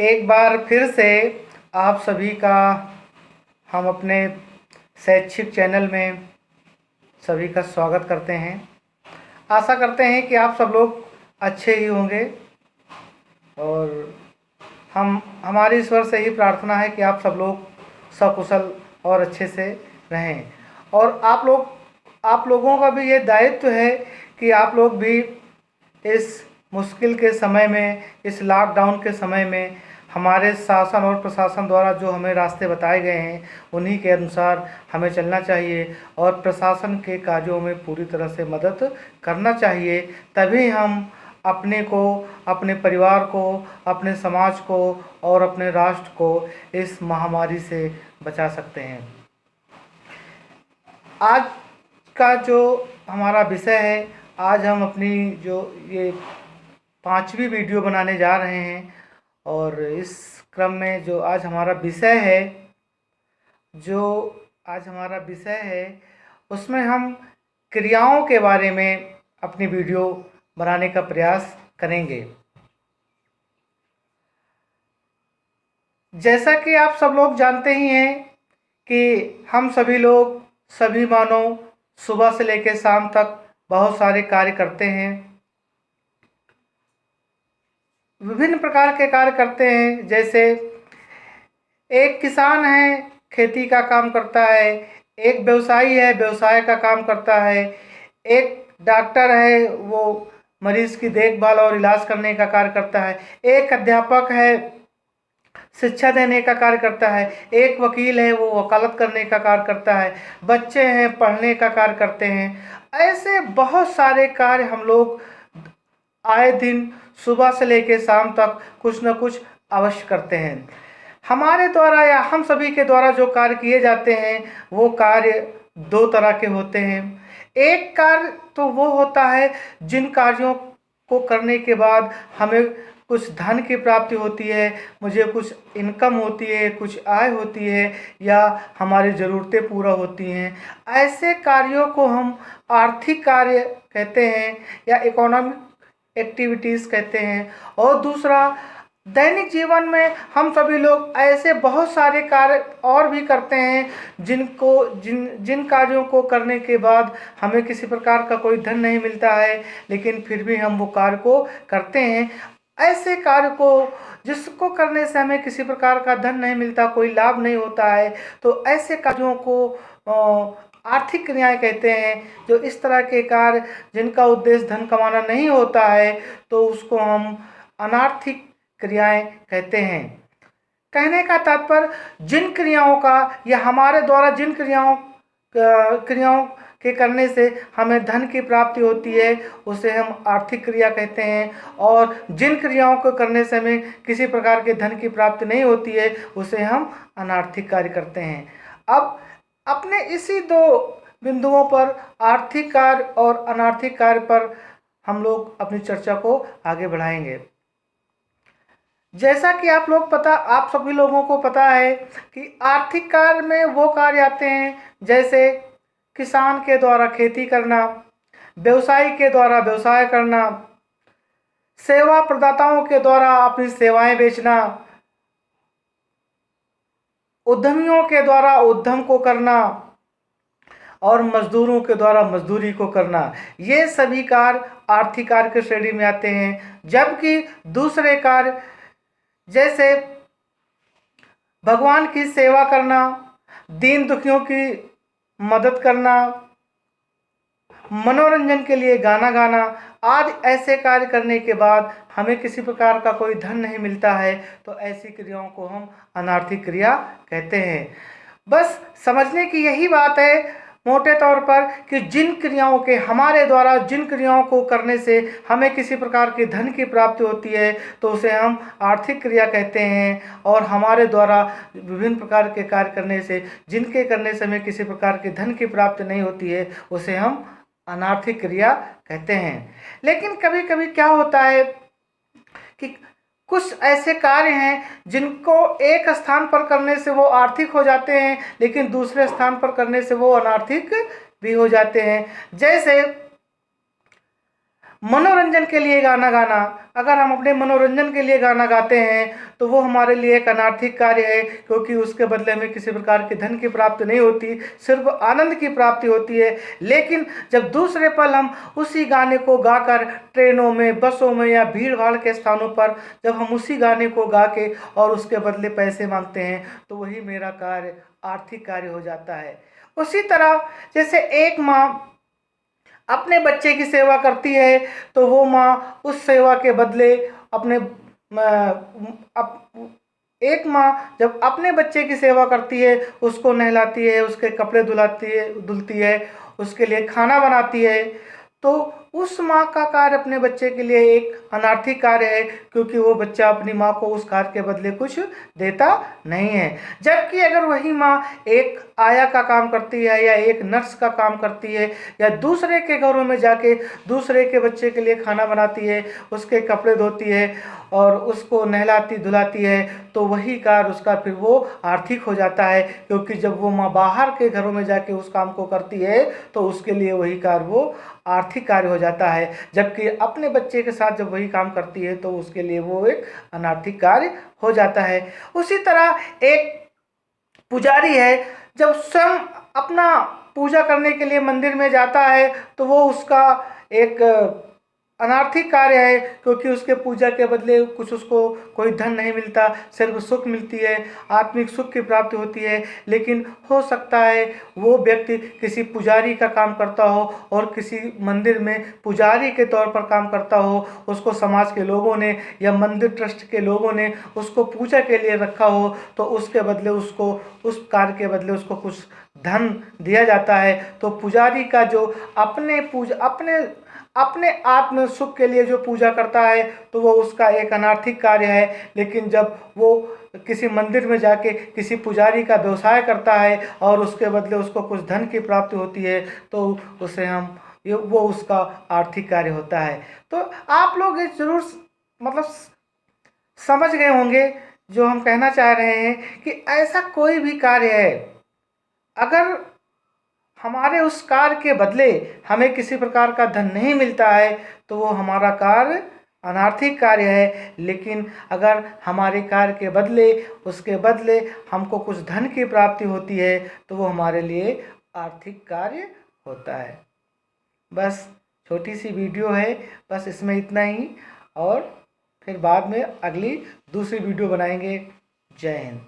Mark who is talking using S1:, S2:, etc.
S1: एक बार फिर से आप सभी का हम अपने शैक्षिक चैनल में सभी का स्वागत करते हैं। आशा करते हैं कि आप सब लोग अच्छे ही होंगे और हमारी ईश्वर से ही प्रार्थना है कि आप सब लोग सकुशल और अच्छे से रहें। और आप लोगों का भी ये दायित्व है कि आप लोग भी इस मुश्किल के समय में, इस लॉकडाउन के समय में हमारे शासन और प्रशासन द्वारा जो हमें रास्ते बताए गए हैं उन्हीं के अनुसार हमें चलना चाहिए और प्रशासन के कार्यों में पूरी तरह से मदद करना चाहिए। तभी हम अपने को, अपने परिवार को, अपने समाज को और अपने राष्ट्र को इस महामारी से बचा सकते हैं। आज का जो हमारा विषय है, आज हम अपनी जो ये 5वीं वीडियो बनाने जा रहे हैं और इस क्रम में जो आज हमारा विषय है उसमें हम क्रियाओं के बारे में अपनी वीडियो बनाने का प्रयास करेंगे। जैसा कि आप सब लोग जानते ही हैं कि हम सभी लोग, सभी मानव सुबह से लेकर शाम तक बहुत सारे कार्य करते हैं, विभिन्न प्रकार के कार्य करते हैं। जैसे एक किसान है, खेती का काम करता है, एक व्यवसायी है, व्यवसाय का काम करता है, एक डॉक्टर है, वो मरीज़ की देखभाल और इलाज करने का कार्य करता है, एक अध्यापक है, शिक्षा देने का कार्य करता है, एक वकील है, वो वकालत करने का कार्य करता है, बच्चे हैं, पढ़ने का कार्य करते हैं। ऐसे बहुत सारे कार्य हम लोग आए दिन सुबह से लेकर शाम तक कुछ न कुछ अवश्य करते हैं। हमारे द्वारा या हम सभी के द्वारा जो कार्य किए जाते हैं वो कार्य दो तरह के होते हैं। एक कार्य तो वो होता है जिन कार्यों को करने के बाद हमें कुछ धन की प्राप्ति होती है, मुझे कुछ इनकम होती है, कुछ आय होती है या हमारी ज़रूरतें पूरा होती हैं। ऐसे कार्यों को हम आर्थिक कार्य कहते हैं या इकोनॉमिक एक्टिविटीज़ कहते हैं। और दूसरा, दैनिक जीवन में हम सभी लोग ऐसे बहुत सारे कार्य और भी करते हैं जिन कार्यों को करने के बाद हमें किसी प्रकार का कोई धन नहीं मिलता है, लेकिन फिर भी हम वो कार्य को करते हैं। ऐसे कार्य को जिसको करने से हमें किसी प्रकार का धन नहीं मिलता, कोई लाभ नहीं होता है, तो ऐसे कार्यों को आर्थिक क्रियाएं कहते हैं। जो इस तरह के कार्य जिनका उद्देश्य धन कमाना नहीं होता है तो उसको हम अनार्थिक क्रियाएं कहते हैं। कहने का तात्पर्य, जिन क्रियाओं का या हमारे द्वारा जिन क्रियाओं के करने से हमें धन की प्राप्ति होती है उसे हम आर्थिक क्रिया कहते हैं, और जिन क्रियाओं को करने से हमें किसी प्रकार के धन की प्राप्ति नहीं होती है उसे हम अनार्थिक कार्य करते हैं। अब अपने इसी दो बिंदुओं पर, आर्थिक कार्य और अनार्थिक कार्य पर, हम लोग अपनी चर्चा को आगे बढ़ाएंगे। जैसा कि आप सभी लोगों को पता है कि आर्थिक कार्य में वो कार्य आते हैं जैसे किसान के द्वारा खेती करना, व्यवसायी के द्वारा व्यवसाय करना, सेवा प्रदाताओं के द्वारा अपनी सेवाएं बेचना, उद्यमियों के द्वारा उद्यम को करना और मजदूरों के द्वारा मजदूरी को करना। ये सभी कार्य आर्थिक कार्य के श्रेणी में आते हैं। जबकि दूसरे कार्य जैसे भगवान की सेवा करना, दीन दुखियों की मदद करना, मनोरंजन के लिए गाना गाना आदि ऐसे कार्य करने के बाद हमें किसी प्रकार का कोई धन नहीं मिलता है तो ऐसी क्रियाओं को हम अनार्थिक क्रिया कहते हैं। बस समझने की यही बात है मोटे तौर पर कि हमारे द्वारा जिन क्रियाओं को करने से हमें किसी प्रकार की धन की प्राप्ति होती है तो उसे हम आर्थिक क्रिया कहते हैं, और हमारे द्वारा विभिन्न प्रकार के कार्य करने से जिनके करने से हमें किसी प्रकार की धन की प्राप्ति नहीं होती है उसे हम अनार्थिक क्रिया कहते हैं। लेकिन कभी कभी क्या होता है कि कुछ ऐसे कार्य हैं जिनको एक स्थान पर करने से वो आर्थिक हो जाते हैं, लेकिन दूसरे स्थान पर करने से वो अनार्थिक भी हो जाते हैं। जैसे मनोरंजन के लिए गाना गाना, अगर हम अपने मनोरंजन के लिए गाना गाते हैं तो वो हमारे लिए एक अनार्थिक कार्य है, क्योंकि उसके बदले में किसी प्रकार के धन की प्राप्ति नहीं होती, सिर्फ आनंद की प्राप्ति होती है। लेकिन जब दूसरे पल हम उसी गाने को गाकर ट्रेनों में, बसों में या भीड़ भाड़ के स्थानों पर जब हम उसी गाने को गा के और उसके बदले पैसे मांगते हैं तो वही मेरा कार्य आर्थिक कार्य हो जाता है। उसी तरह जैसे एक माँ अपने बच्चे की सेवा करती है तो वो माँ उस सेवा के बदले अपने एक माँ जब अपने बच्चे की सेवा करती है, उसको नहलाती है, उसके कपड़े धुलती है, उसके लिए खाना बनाती है, तो उस माँ का कार्य अपने बच्चे के लिए एक अनार्थिक कार्य है, क्योंकि वो बच्चा अपनी माँ को उस कार्य के बदले कुछ देता नहीं है। जबकि अगर वही माँ एक आया का काम करती है या एक नर्स का काम करती है या दूसरे के घरों में जाके दूसरे के बच्चे के लिए खाना बनाती है, उसके कपड़े धोती है और उसको नहलाती धुलाती है, तो वही कार्य उसका फिर वो आर्थिक हो जाता है, क्योंकि जब वो माँ बाहर के घरों में जाके उस काम को करती है तो उसके लिए वही कार्य वो आर्थिक कार्य हो जाता है। जबकि अपने बच्चे के साथ जब वही काम करती है तो उसके लिए वो एक अनार्थिक कार्य हो जाता है। उसी तरह एक पुजारी है, जब स्वयं अपना पूजा करने के लिए मंदिर में जाता है तो वो उसका एक अनार्थिक कार्य है, क्योंकि उसके पूजा के बदले कुछ उसको कोई धन नहीं मिलता, सिर्फ सुख मिलती है, आत्मिक सुख की प्राप्ति होती है। लेकिन हो सकता है वो व्यक्ति किसी पुजारी का काम करता हो और किसी मंदिर में पुजारी के तौर पर काम करता हो, उसको समाज के लोगों ने या मंदिर ट्रस्ट के लोगों ने उसको पूजा के लिए रखा हो, तो उसके बदले उसको उस कार्य के बदले उसको कुछ धन दिया जाता है। तो पुजारी का जो अपने आत्म सुख के लिए जो पूजा करता है तो वो उसका एक अनार्थिक कार्य है। लेकिन जब वो किसी मंदिर में जाके किसी पुजारी का व्यवसाय करता है और उसके बदले उसको कुछ धन की प्राप्ति होती है तो उसे वो उसका आर्थिक कार्य होता है। तो आप लोग ये जरूर मतलब समझ गए होंगे जो हम कहना चाह रहे हैं कि ऐसा कोई भी कार्य है, अगर हमारे उस कार्य के बदले हमें किसी प्रकार का धन नहीं मिलता है तो वो हमारा कार्य अनार्थिक कार्य है। लेकिन अगर हमारे कार्य के बदले उसके बदले हमको कुछ धन की प्राप्ति होती है तो वो हमारे लिए आर्थिक कार्य होता है। बस छोटी सी वीडियो है, बस इसमें इतना ही, और फिर बाद में अगली दूसरी वीडियो बनाएंगे। जय हिंद।